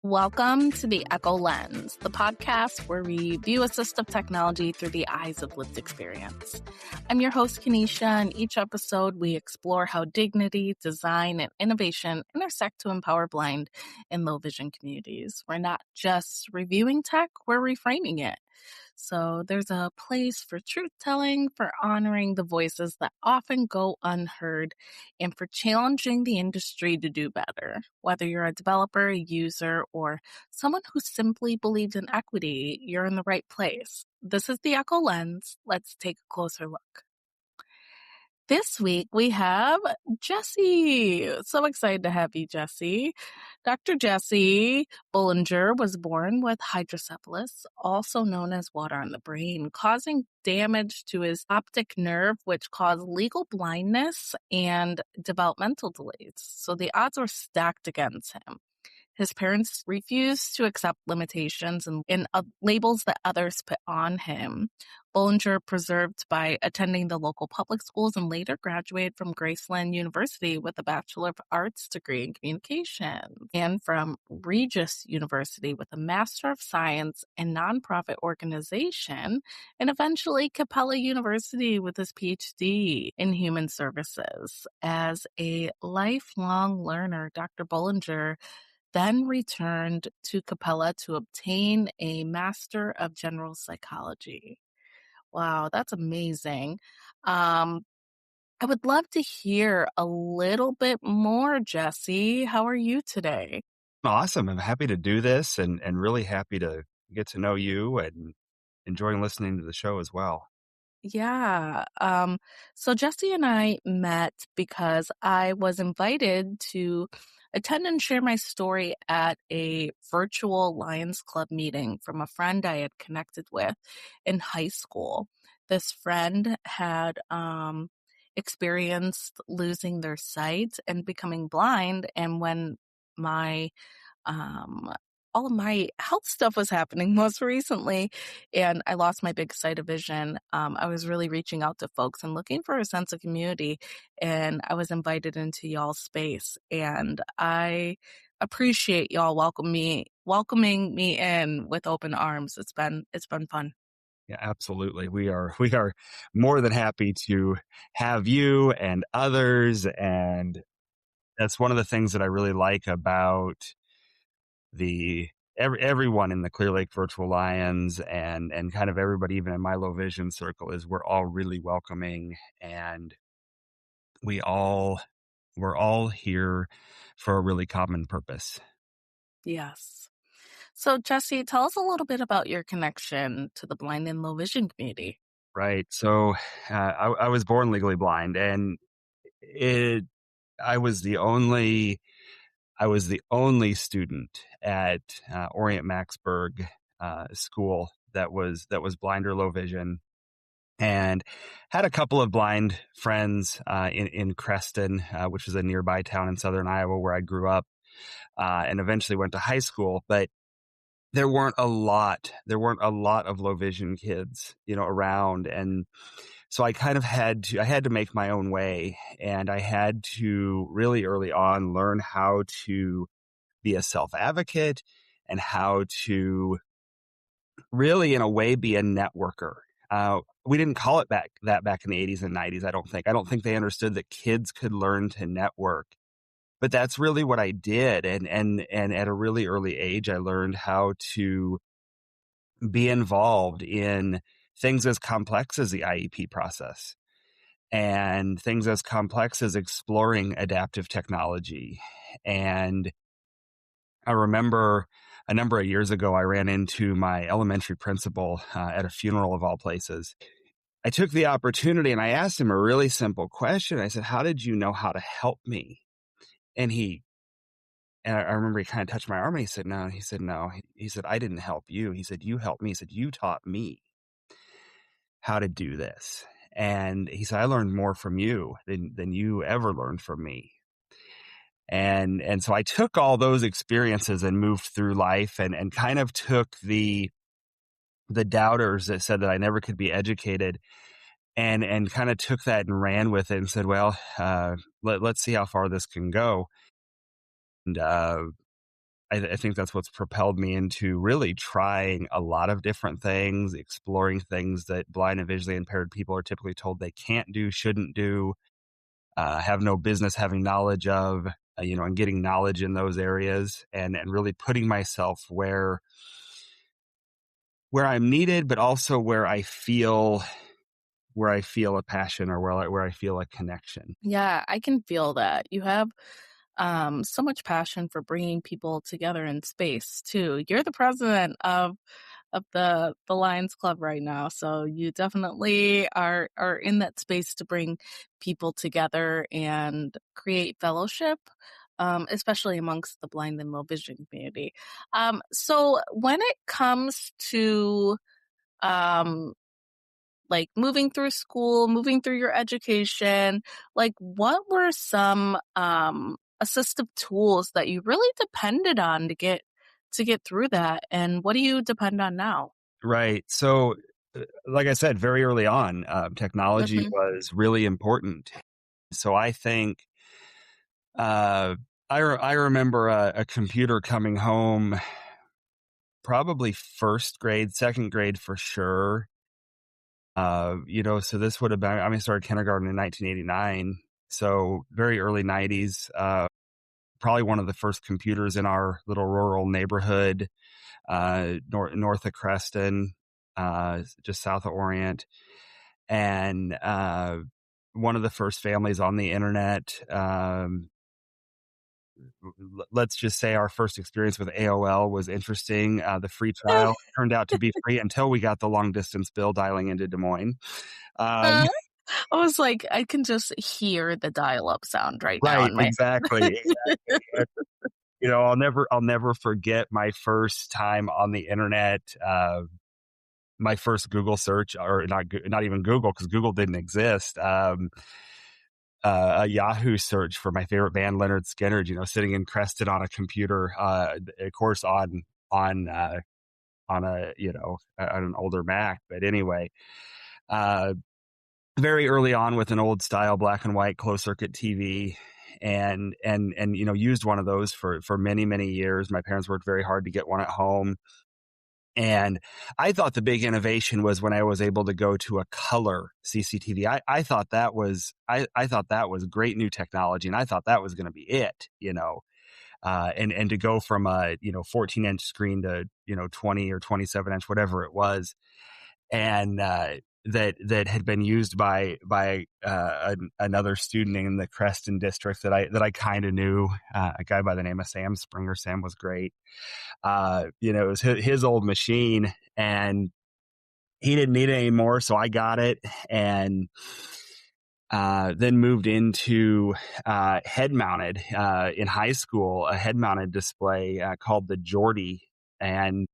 Welcome to the Echo Lens, the podcast where we view assistive technology through the eyes of lived experience. I'm your host, Kenisha, and each episode we explore how dignity, design, and innovation intersect to empower blind and low vision communities. We're not just reviewing tech, we're reframing it. So there's a place for truth-telling, for honoring the voices that often go unheard, and for challenging the industry to do better. Whether you're a developer, a user, or someone who simply believes in equity, you're in the right place. This is the Echo Lens. Let's take a closer look. This week, we have Jessie. So excited to have you, Jessie. Dr. Jessie Bolinger was born with hydrocephalus, also known as water on the brain, causing damage to his optic nerve, which caused legal blindness and developmental delays. So the odds were stacked against him. His parents refused to accept limitations and labels that others put on him. Bolinger persevered by attending the local public schools and later graduated from Graceland University with a Bachelor of Arts degree in Communications, and from Regis University with a Master of Science in Nonprofit Organization, and eventually Capella University with his PhD in Human Services. As a lifelong learner, Dr. Bolinger then returned to Capella to obtain a Master of General Psychology. Wow, that's amazing. I would love to hear a little bit more, Jessie. How are you today? Awesome. I'm happy to do this and really happy to get to know you and enjoying listening to the show as well. Yeah. So Jessie and I met because I was invited to attend and share my story at a virtual Lions Club meeting from a friend I had connected with in high school. This friend had experienced losing their sight and becoming blind, and when my um, all of my health stuff was happening most recently, and I lost my big sight of vision. I was really reaching out to folks and looking for a sense of community, and I was invited into y'all's space, and I appreciate y'all welcoming me in with open arms. It's been fun. Yeah, absolutely. We are more than happy to have you and others. And that's one of the things that I really like about everyone in the Clear Lake Virtual Lions and kind of everybody even in my low vision circle is we're all really welcoming, and we're all here for a really common purpose. Yes. So, Jessie, tell us a little bit about your connection to the blind and low vision community. Right. So I was born legally blind, and I was the only student at Orient Maxburg school that was blind or low vision, and had a couple of blind friends in Creston, which is a nearby town in southern Iowa where I grew up, and eventually went to high school. But there weren't a lot of low vision kids, around. And so I kind of had to make my own way, and I had to really early on learn how to be a self-advocate and how to really, in a way, be a networker. We didn't call it back in the 80s and 90s. I don't think they understood that kids could learn to network. But that's really what I did. And at a really early age, I learned how to be involved in things as complex as the IEP process and things as complex as exploring adaptive technology. And I remember a number of years ago, I ran into my elementary principal at a funeral of all places. I took the opportunity and I asked him a really simple question. I said, "How did you know how to help me?" And I remember he kind of touched my arm and he said, "No." He said, "No." He said, "I didn't help you." He said, "You helped me." He said, "You taught me how to do this." And he said, "I learned more from you than you ever learned from me." And so I took all those experiences and moved through life and kind of took the doubters that said that I never could be educated and kind of took that and ran with it and said, well, let's see how far this can go. And I think that's what's propelled me into really trying a lot of different things, exploring things that blind and visually impaired people are typically told they can't do, shouldn't do, have no business having knowledge of, and getting knowledge in those areas, and really putting myself where I'm needed, but also where I feel a passion, or where I feel a connection. Yeah, I can feel that. You have so much passion for bringing people together in space too. You're the president of the Lions Club right now, so you definitely are in that space to bring people together and create fellowship, especially amongst the blind and low vision community. So when it comes to um, like moving through school, moving through your education, like what were some assistive tools that you really depended on to get through that, and what do you depend on now? Right. So, like I said, very early on, technology Mhm. was really important. So I think I remember a computer coming home, probably first grade, second grade for sure. So this would have been, I started kindergarten in 1989. So very early 90s, probably one of the first computers in our little rural neighborhood, north of Creston, just south of Orient. And one of the first families on the internet. Let's just say our first experience with AOL was interesting. The free trial turned out to be free until we got the long distance bill dialing into Des Moines. Um, I was like, I can just hear the dial-up sound right now right, in my exactly. I'll never forget my first time on the internet. My first Google search, or not even Google, because Google didn't exist. A Yahoo search for my favorite band, Leonard Skinner. Sitting in Creston on a computer, of course on on an older Mac. But anyway, uh, very early on with an old style black and white closed circuit TV. And used one of those for many years. My parents worked very hard to get one at home. And I thought the big innovation was when I was able to go to a color CCTV. I thought that was great new technology, and I thought that was going to be it. And to go from a 14-inch screen to 20 or 27-inch, whatever it was, and that had been used by another student in the Creston district that I kind of knew, a guy by the name of Sam Springer. Sam was great. It was his old machine, and he didn't need it anymore, so I got it, and then moved into head mounted in high school, a head mounted display called the Geordie, and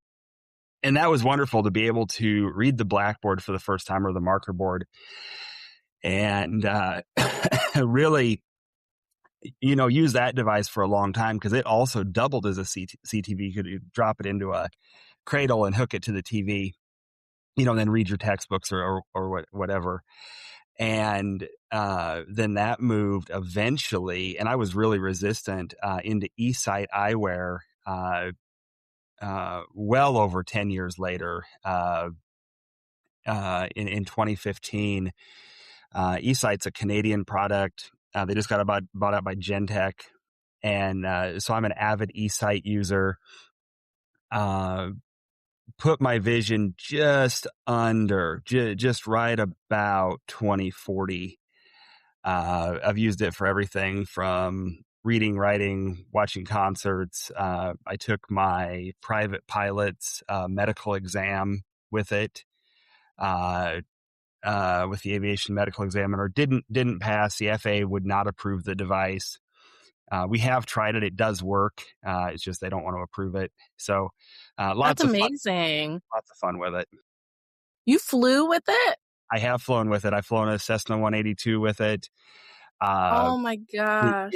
that was wonderful to be able to read the blackboard for the first time, or the marker board, and really, use that device for a long time, because it also doubled as a CTV. You could drop it into a cradle and hook it to the TV, then read your textbooks or whatever. And then that moved eventually, and I was really resistant, into eSight eyewear, well over 10 years later, in 2015. eSight's a Canadian product. They just got bought out by Gentech. And so I'm an avid eSight user. Put my vision just just right about 20/40. I've used it for everything from reading, writing, watching concerts. I took my private pilot's medical exam with it. With the aviation medical examiner, didn't pass. The FAA would not approve the device. We have tried it; it does work. It's just they don't want to approve it. So, That's lots of fun, amazing. with it. You flew with it? I have flown with it. I've flown a Cessna 182 with it. Uh, Oh my it gosh.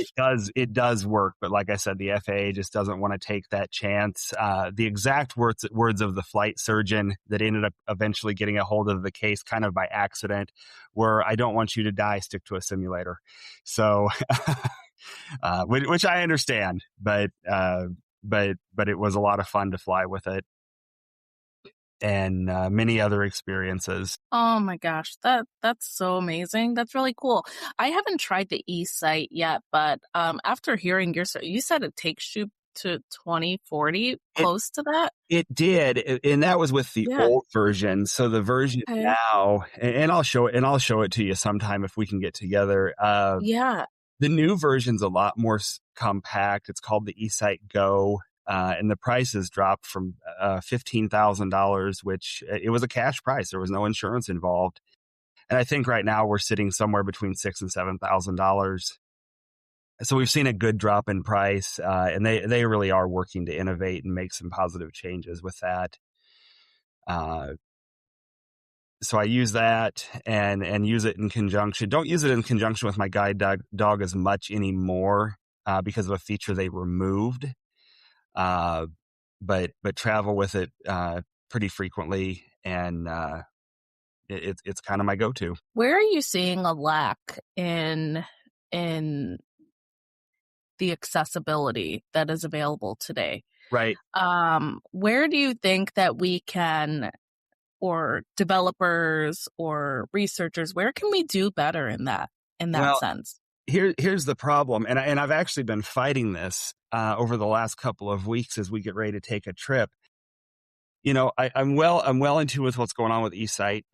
does work, but like I said, the FAA just doesn't want to take that chance. The exact words of the flight surgeon that ended up eventually getting a hold of the case, kind of by accident, were, "I don't want you to die. Stick to a simulator." So, which I understand, but but it was a lot of fun to fly with it, and many other experiences. Oh my gosh, that's so amazing. That's really cool. I haven't tried the e-sight yet, but after hearing your story, you said it takes you to 2040, It close to that? it did, and that was with the Yeah. old version. So the version Okay. now, and I'll show it to you sometime if we can get together. Yeah. The new version's a lot more compact. It's called the eSight Go, and the price has dropped from $15,000, which it was a cash price. There was no insurance involved, and I think right now we're sitting somewhere between $6,000 and $7,000. So we've seen a good drop in price, and they really are working to innovate and make some positive changes with that. Uh, so I use that and use it in conjunction. Don't use it in conjunction with my guide dog as much anymore because of a feature they removed. Uh, but travel with it pretty frequently, and it's kind of my go-to. Where are you seeing a lack in the accessibility that is available today? Right. Where do you think that we can, or developers or researchers, where can we do better in that Well, sense? here's the problem, and I've actually been fighting this over the last couple of weeks as we get ready to take a trip. You know, I'm well into with what's going on with eSight.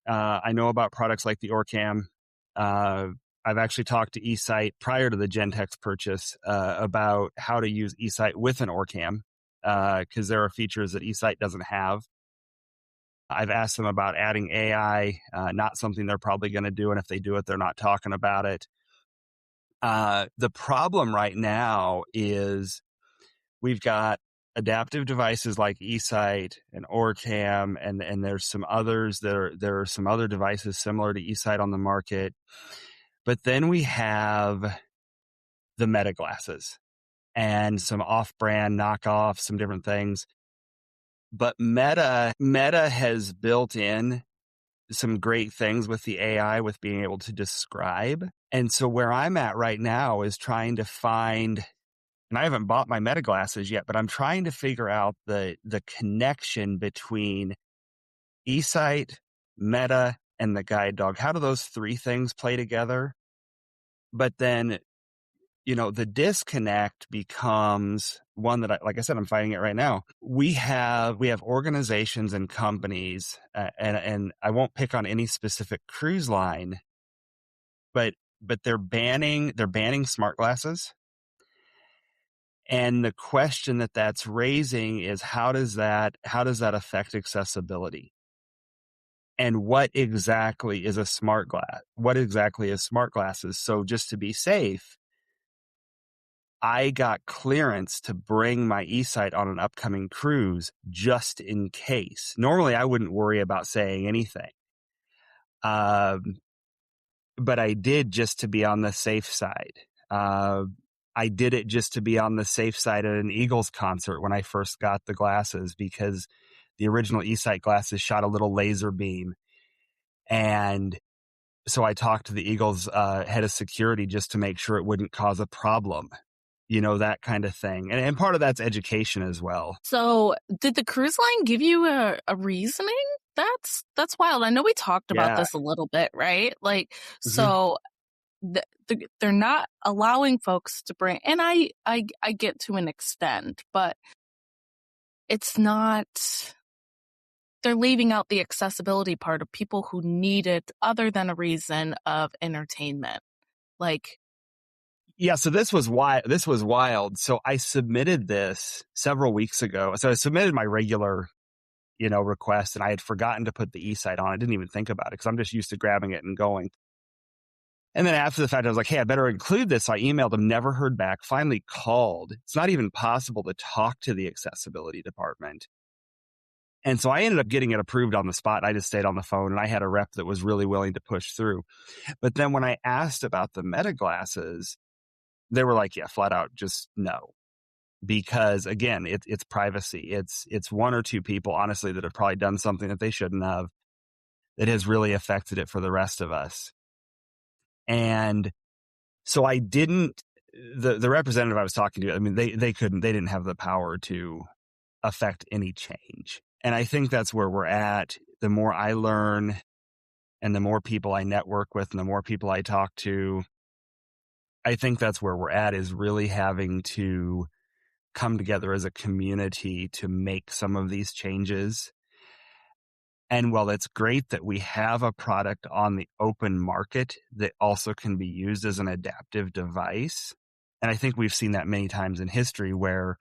I know about products like the Orcam. Uh, I've actually talked to eSight prior to the Gentex purchase about how to use eSight with an Orcam because there are features that eSight doesn't have. I've asked them about adding AI, not something they're probably going to do, and if they do it, they're not talking about it. The problem right now is we've got adaptive devices like eSight and Orcam, and there's some others there are some other devices similar to eSight on the market. But then we have the Meta glasses and some off-brand knockoffs, some different things. But Meta has built in some great things with the AI with being able to describe. And so where I'm at right now is trying to find, and I haven't bought my Meta glasses yet, but I'm trying to figure out the connection between eSight, Meta, and the guide dog. How do those three things play together? But then, you know, the disconnect becomes one that like I said, I'm fighting it right now. We have organizations and companies, and I won't pick on any specific cruise line, but they're banning smart glasses. And the question that's raising is how does that affect accessibility? And what exactly is a smart glass? What exactly is smart glasses? So just to be safe, I got clearance to bring my eSight on an upcoming cruise just in case. Normally, I wouldn't worry about saying anything. But I did just to be on the safe side. I did it just to be on the safe side at an Eagles concert when I first got the glasses because the original eSight glasses shot a little laser beam. And so I talked to the Eagles head of security just to make sure it wouldn't cause a problem. You know, that kind of thing. And part of that's education as well. So did the cruise line give you a reasoning? That's wild. I know we talked about Yeah. this a little bit, right? Like, Mm-hmm. so they're not allowing folks to bring, and I get to an extent, but it's not, they're leaving out the accessibility part of people who need it other than a reason of entertainment. Like, Yeah, so this was wild. So I submitted this several weeks ago. So I submitted my regular, you know, request, and I had forgotten to put the eSight on. I didn't even think about it because I'm just used to grabbing it and going. And then after the fact, I was like, hey, I better include this. So I emailed them, never heard back, finally called. It's not even possible to talk to the accessibility department. And so I ended up getting it approved on the spot. I just stayed on the phone, and I had a rep that was really willing to push through. But then when I asked about the Meta glasses, they were like, yeah, flat out, just no. Because again, it's privacy. It's one or two people, honestly, that have probably done something that they shouldn't have that has really affected it for the rest of us. And so I didn't the representative I was talking to, I mean, they didn't have the power to affect any change. And I think that's where we're at. The more I learn and the more people I network with and the more people I talk to, I think that's where we're at, is really having to come together as a community to make some of these changes. And while it's great that we have a product on the open market that also can be used as an adaptive device, and I think we've seen that many times in history where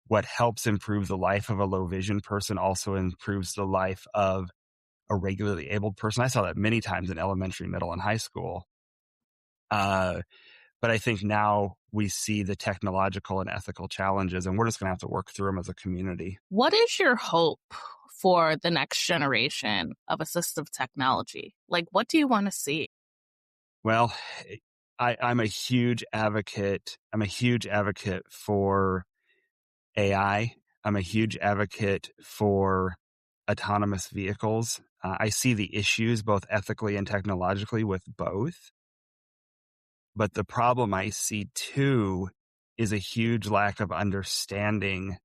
what helps improve the life of a low vision person also improves the life of a regularly abled person. I saw that many times in elementary, middle, and high school. But I think now we see the technological and ethical challenges, and we're just going to have to work through them as a community. What is your hope for the next generation of assistive technology? Like, what do you want to see? Well, I'm a huge advocate. I'm a huge advocate for AI. I'm a huge advocate for autonomous vehicles. I see the issues both ethically and technologically with both. But the problem I see too is a huge lack of understanding,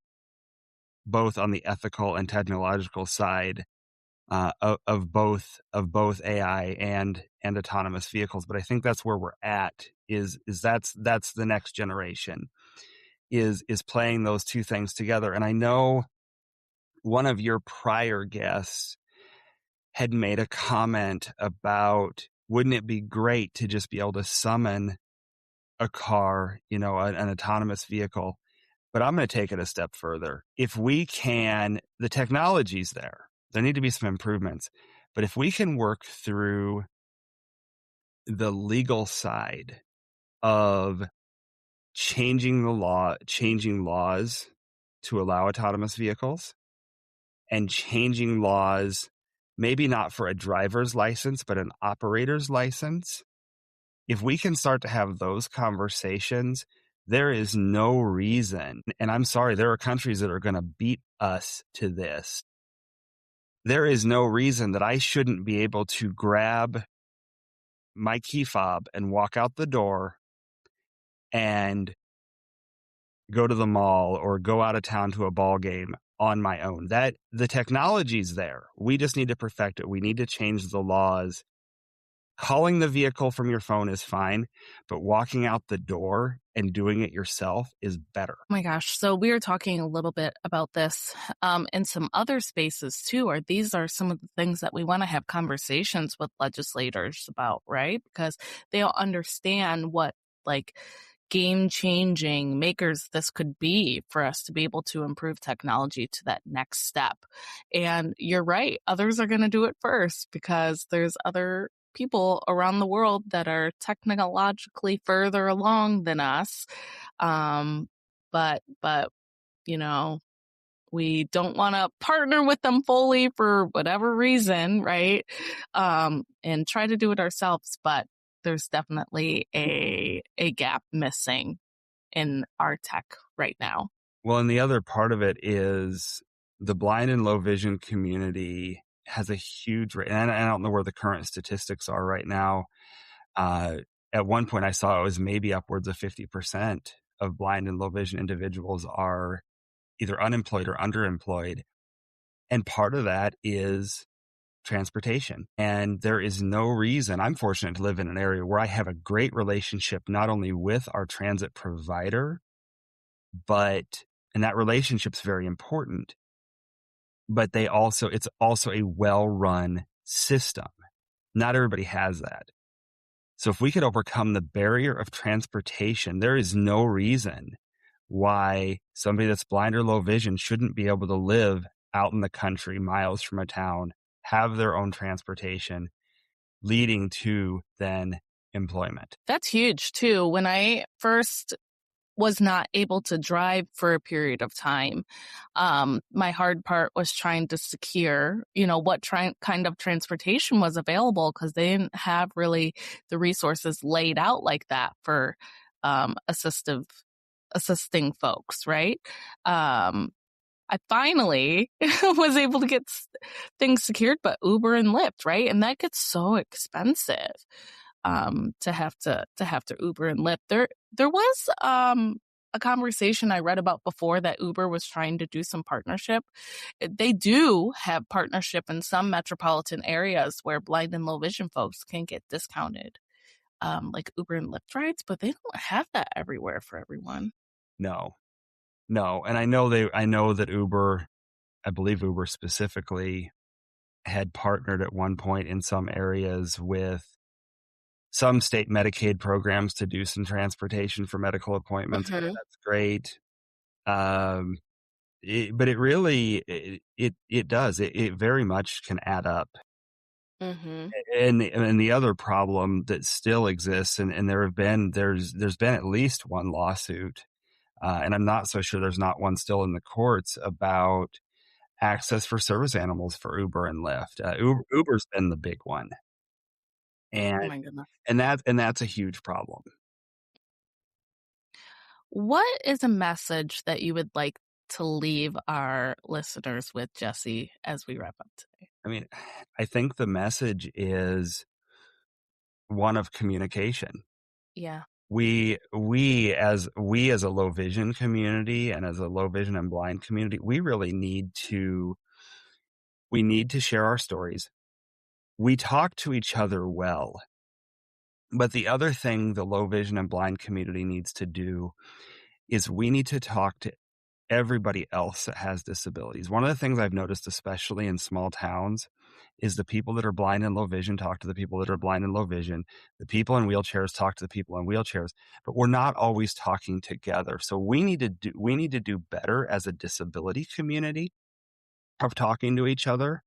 both on the ethical and technological side, of both AI and autonomous vehicles. But I think that's where we're at. Is that's the next generation, is playing those two things together. And I know one of your prior guests had made a comment about, wouldn't it be great to just be able to summon a car, an autonomous vehicle? But I'm going to take it a step further. If we can, the technology's there. There need to be some improvements. But if we can work through the legal side of changing laws to allow autonomous vehicles, and changing laws, maybe not for a driver's license, but an operator's license, if we can start to have those conversations, there is no reason, and I'm sorry, there are countries that are going to beat us to this. There is no reason that I shouldn't be able to grab my key fob and walk out the door and go to the mall or go out of town to a ball game on my own. That the technology's there. We just need to perfect it. We need to change the laws. Calling the vehicle from your phone is fine, but walking out the door and doing it yourself is better. Oh my gosh. So we were talking a little bit about this in some other spaces too, or these are some of the things that we want to have conversations with legislators about, right? Because they'll understand what game-changing makers this could be for us to be able to improve technology to that next step. And you're right, others are going to do it first because there's other people around the world that are technologically further along than us. But we don't want to partner with them fully for whatever reason, right? And try to do it ourselves. But there's definitely a gap missing in our tech right now. Well, and the other part of it is the blind and low vision community has a huge rate, and I don't know where the current statistics are right now. At one point I saw it was maybe upwards of 50% of blind and low vision individuals are either unemployed or underemployed. And part of that is transportation. And there is no reason. I'm fortunate to live in an area where I have a great relationship, not only with our transit provider, and that relationship's very important, but it's also a well-run system. Not everybody has that. So if we could overcome the barrier of transportation, there is no reason why somebody that's blind or low vision shouldn't be able to live out in the country, miles from a town, have their own transportation, leading to then employment. That's huge too. When I first was not able to drive for a period of time, my hard part was trying to secure, what kind of transportation was available, because they didn't have really the resources laid out like that for assisting folks, right? I finally was able to get things secured, but Uber and Lyft, right? And that gets so expensive to have to Uber and Lyft. There was a conversation I read about before that Uber was trying to do some partnership. They do have partnership in some metropolitan areas where blind and low vision folks can get discounted, like Uber and Lyft rides, but they don't have that everywhere for everyone. No, no. And I know that Uber, I believe Uber specifically, had partnered at one point in some areas with some state Medicaid programs to do some transportation for medical appointments. Mm-hmm. That's great. But it really, it does. It very much can add up. Mm-hmm. And the other problem that still exists, and there's been at least one lawsuit, and I'm not so sure there's not one still in the courts about access for service animals for Uber and Lyft. Uber's been the big one, Oh and my goodness. that's a huge problem. What is a message that you would like to leave our listeners with, Jesse, as we wrap up today? I mean, I think the message is one of communication. Yeah. We as a low vision community and as a low vision and blind community, we really need to share our stories. We talk to each other well. But the other thing the low vision and blind community needs to do is we need to talk to everybody else that has disabilities. One of the things I've noticed, especially in small towns, is the people that are blind and low vision talk to the people that are blind and low vision. The people in wheelchairs talk to the people in wheelchairs, but we're not always talking together. So we need to do better as a disability community of talking to each other,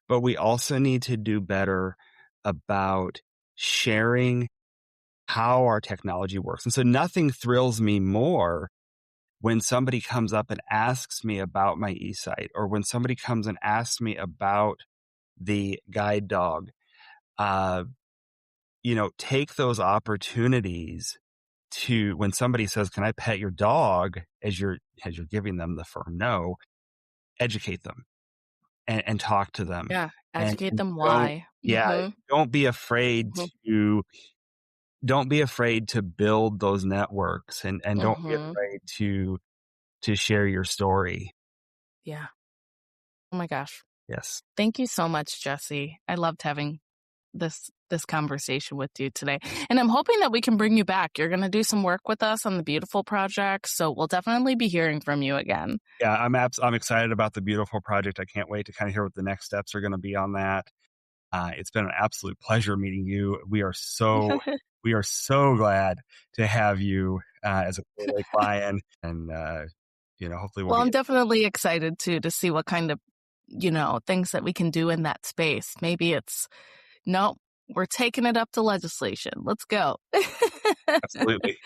but we also need to do better about sharing how our technology works. And so nothing thrills me more when somebody comes up and asks me about my eSight, or when somebody comes and asks me about the guide dog. Take those opportunities to, when somebody says, "Can I pet your dog?" as you're giving them the firm no, educate them and talk to them. Yeah. And Educate them don't, why. yeah, Mm-hmm. don't be afraid to build those networks, and don't be Mm-hmm. afraid to share your story. Yeah. Oh my gosh. Yes. Thank you so much, Jesse. I loved having this conversation with you today. And I'm hoping that we can bring you back. You're going to do some work with us on the Beautiful project, so we'll definitely be hearing from you again. Yeah, I'm excited about the Beautiful project. I can't wait to kind of hear what the next steps are going to be on that. It's been an absolute pleasure meeting you. We are so glad to have you as a Clear client, and hopefully we'll Well, be. I'm definitely excited too to see what kind of, things that we can do in that space. Maybe it's, no, we're taking it up to legislation. Let's go. Absolutely.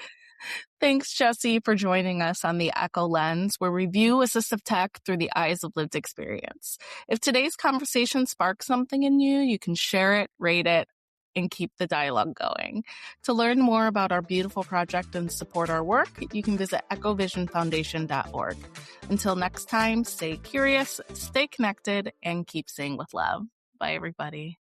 Thanks, Jesse, for joining us on the Echo Lens, where we view assistive tech through the eyes of lived experience. If today's conversation sparks something in you, you can share it, rate it, and keep the dialogue going. To learn more about our Beautiful project and support our work, you can visit echovisionfoundation.org. Until next time, stay curious, stay connected, and keep seeing with love. Bye, everybody.